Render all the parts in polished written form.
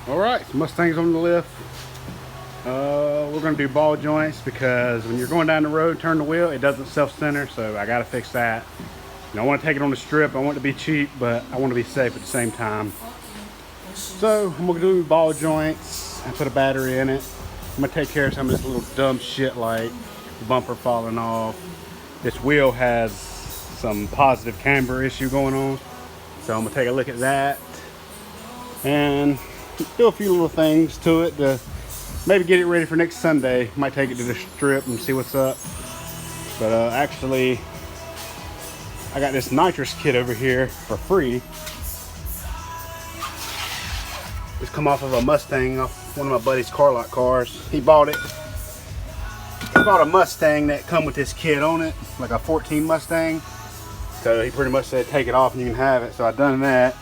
Alright, Mustang's on the lift. We're going to do ball joints because when you're going down the road, turn the wheel, it doesn't self-center, so I got to fix that. And I want to take it on the strip. I want it to be cheap, but I want to be safe at the same time. So I'm going to do ball joints. I put a battery in it. I'm going to take care of some of this little dumb shit like bumper falling off. This wheel has some positive camber issue going on, so I'm going to take a look at that and do a few little things to it to maybe get it ready for next Sunday. Might take it to the strip and see what's up. But actually, I got this nitrous kit over here for free. It's come off of a Mustang, off one of my buddy's car lot cars. He bought it. He bought a Mustang that come with this kit on it, like a 14 Mustang. So he pretty much said take it off and you can have it. So I done that.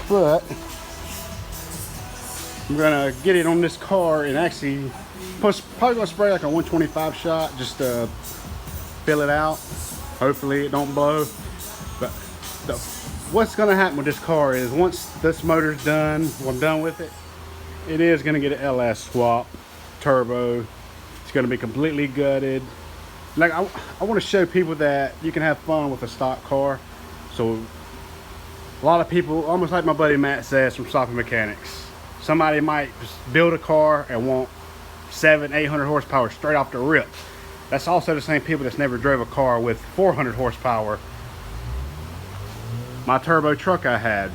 But I'm gonna get it on this car and actually probably gonna spray like a 125 shot just to fill it out. Hopefully it don't blow. But what's gonna happen with this car is once this motor's done, when I'm done with it, it is gonna get an LS swap, turbo. It's gonna be completely gutted. Like I want to show people that you can have fun with a stock car. So a lot of people, almost like my buddy Matt says from Soppy Mechanics, somebody might just build a car and want 700-800 horsepower straight off the rip. That's also the same people that's never drove a car with 400 horsepower. My turbo truck I had,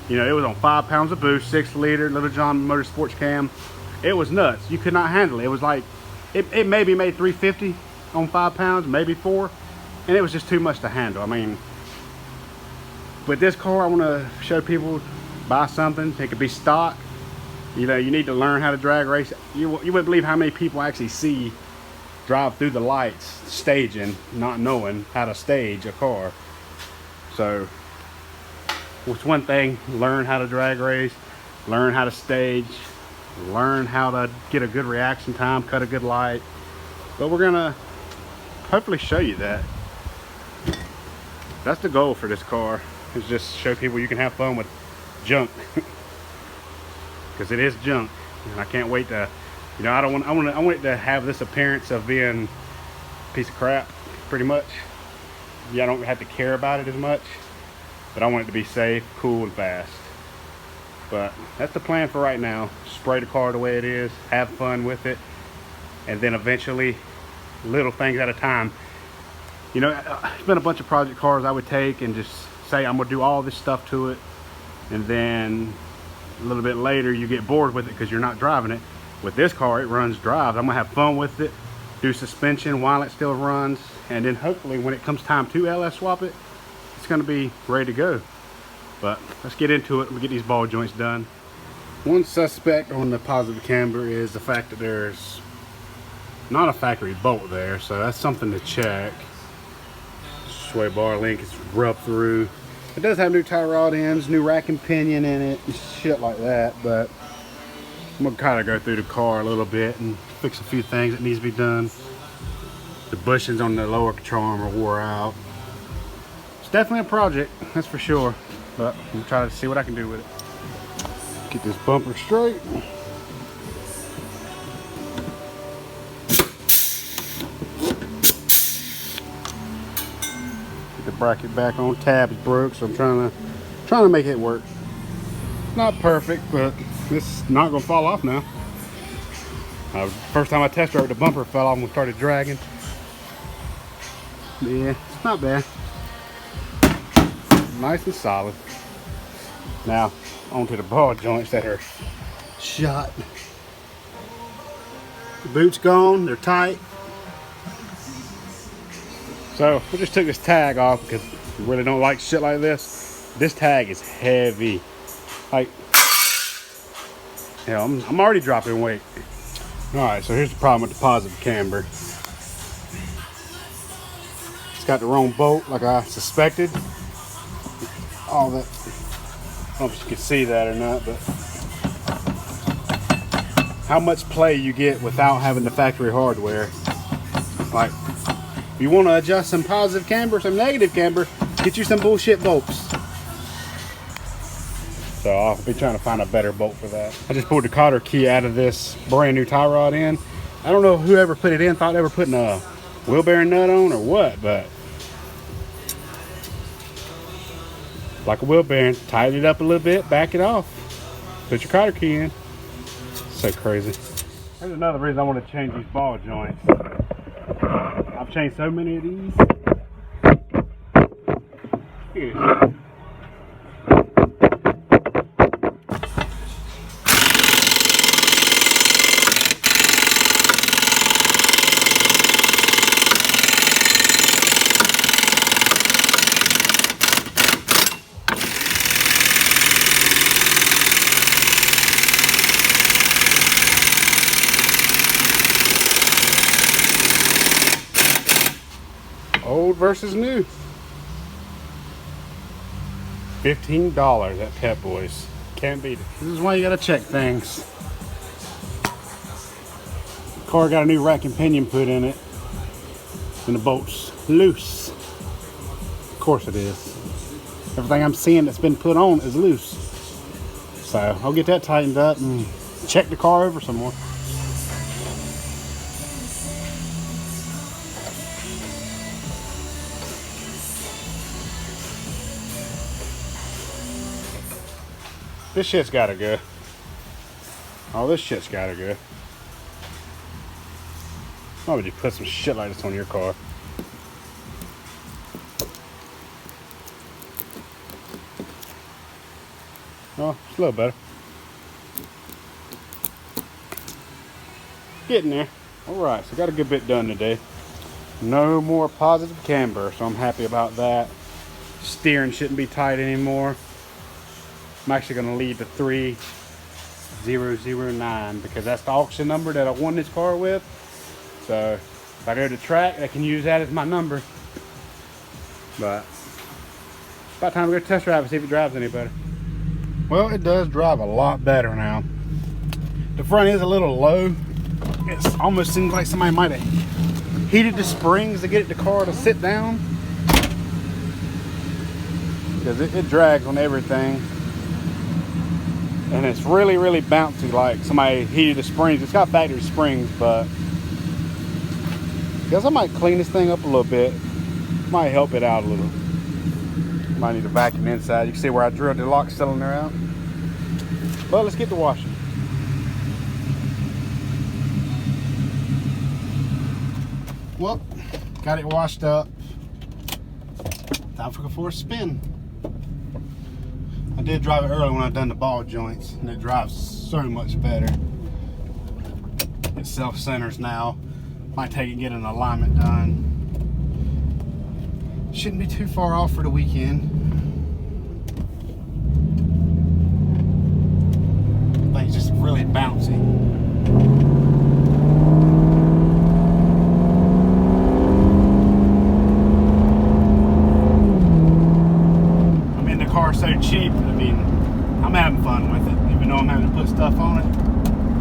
you know, it was on 5 pounds of boost, 6-liter Little John Motorsports cam. It was nuts. You could not handle it. It was like, it maybe made 350 on 5 pounds, maybe 4, and it was just too much to handle. I mean, with this car, I want to show people, buy something. It could be stock. You know, you need to learn how to drag race. You wouldn't believe how many people actually see drive through the lights staging, not knowing how to stage a car. So it's one thing, learn how to drag race, learn how to stage, learn how to get a good reaction time, cut a good light. But we're gonna hopefully show you that. That's the goal for this car, is just show people you can have fun with junk. Because it is junk, and I can't wait to, you know, I want it to have this appearance of being a piece of crap, pretty much. Yeah, I don't have to care about it as much, but I want it to be safe, cool, and fast. But that's the plan for right now. Spray the car the way it is, have fun with it, and then eventually, little things at a time. You know, it's been a bunch of project cars I would take and just say I'm gonna do all this stuff to it, and then a little bit later you get bored with it because you're not driving it. With this car, it runs drive. I'm gonna have fun with it, do suspension while it still runs, and then hopefully when it comes time to LS swap it, it's gonna be ready to go. But let's get into it and get these ball joints done. One suspect on the positive camber is the fact that there's not a factory bolt there, so that's something to check. Sway bar link is rubbed through. It does have new tie rod ends, new rack and pinion in it, and shit like that, but I'm gonna kind of go through the car a little bit and fix a few things that needs to be done. The bushings on the lower control arm are wore out. It's definitely a project, that's for sure, but I'm gonna try to see what I can do with it. Get this bumper straight. Get the bracket back on. Tab's broke, so I'm trying to make it work. Not perfect, but it's not gonna fall off now. First time I test drove, the bumper fell off and we started dragging. Yeah, it's not bad. Nice and solid. Now, onto the ball joints that are shot. The boot's gone, they're tight. So, we just took this tag off because we really don't like shit like this. This tag is heavy. Like, hell, I'm already dropping weight. Alright, so here's the problem with the positive camber. It's got the wrong bolt like I suspected. All that, I don't know if you can see that or not, but how much play you get without having the factory hardware. Like, if you want to adjust some positive camber, some negative camber, get you some bullshit bolts. So I'll be trying to find a better bolt for that. I just pulled the cotter key out of this brand new tie rod in. I don't know whoever put it in thought they were putting a wheel bearing nut on or what, but like a wheel bearing, tighten it up a little bit, back it off, put your cotter key in. So crazy. There's another reason I want to change these ball joints. I've changed so many of these. Here. Old versus new. $15 at Pep Boys. Can't beat it. This is why you gotta check things. Car got a new rack and pinion put in it, and the bolt's loose. Of course it is. Everything I'm seeing that's been put on is loose. So I'll get that tightened up and check the car over some more. This shit's gotta go. Oh, this shit's gotta go. Why would you put some shit like this on your car? Oh, it's a little better. Getting there. Alright, so got a good bit done today. No more positive camber, so I'm happy about that. Steering shouldn't be tight anymore. I'm actually going to leave the 3009 because that's the auction number that I won this car with. So if I go to the track, I can use that as my number. But about time to go test drive and see if it drives any better. Well, it does drive a lot better now. The front is a little low. It almost seems like somebody might have heated the springs to get the car to sit down. Because it drags on everything. And it's really, really bouncy, like somebody heated the springs. It's got factory springs, but I guess I might clean this thing up a little bit. Might help it out a little. Might need to vacuum inside. You can see where I drilled the lock cylinder out. But let's get to washing. Well, got it washed up. Time for a spin. I did drive it early when I done the ball joints, and it drives so much better. It self-centers now. Might take it and get an alignment done. Shouldn't be too far off for the weekend. Thing's just really bouncy. So cheap. I mean, I'm having fun with it, even though I'm having to put stuff on it.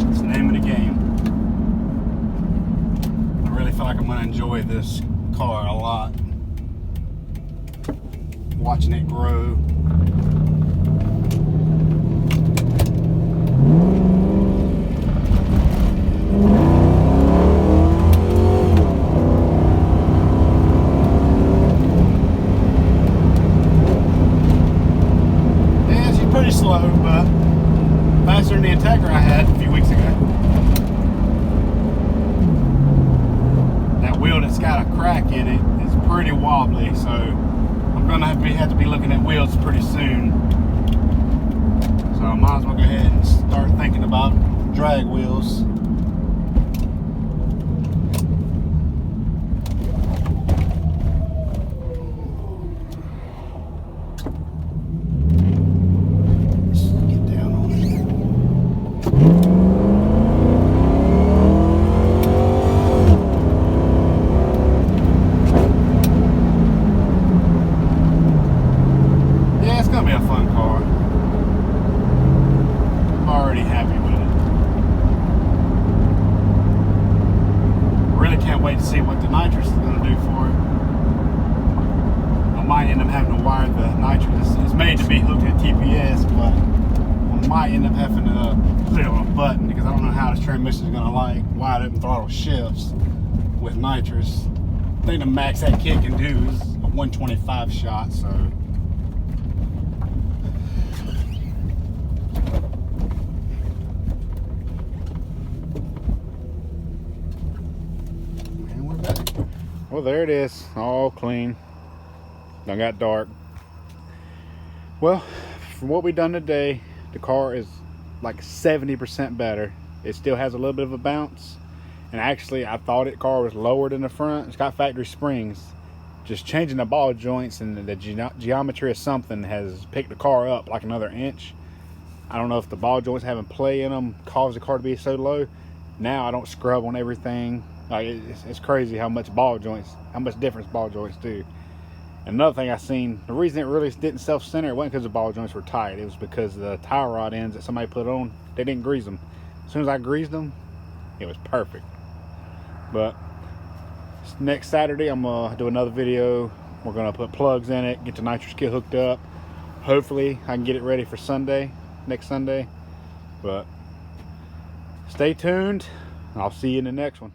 It's the name of the game. I really feel like I'm going to enjoy this car a lot. Watching it grow. Slow, but faster than the Integra I had a few weeks ago. That wheel that's got a crack in it is pretty wobbly, so I'm gonna have to be looking at wheels pretty soon. So I might as well go ahead and start thinking about drag wheels. might end up having to put it on a button because I don't know how this transmission is gonna like wide open throttle shifts with nitrous. I think the max that kit can do is a 125 shot, so. And we're back. Well, there it is, all clean. Done got dark. Well, from what we've done today, the car is like 70% better. It still has a little bit of a bounce. And actually, I thought the car was lowered in the front. It's got factory springs. Just changing the ball joints and the geometry of something has picked the car up like another inch. I don't know if the ball joints having play in them caused the car to be so low. Now I don't scrub on everything. Like it's crazy how much difference ball joints do. Another thing I seen, the reason it really didn't self-center, it wasn't because the ball joints were tight. It was because the tie rod ends that somebody put on, they didn't grease them. As soon as I greased them, it was perfect. But next Saturday, I'm gonna do another video. We're gonna put plugs in it, get the nitrous kit hooked up. Hopefully, I can get it ready for next Sunday. But stay tuned. I'll see you in the next one.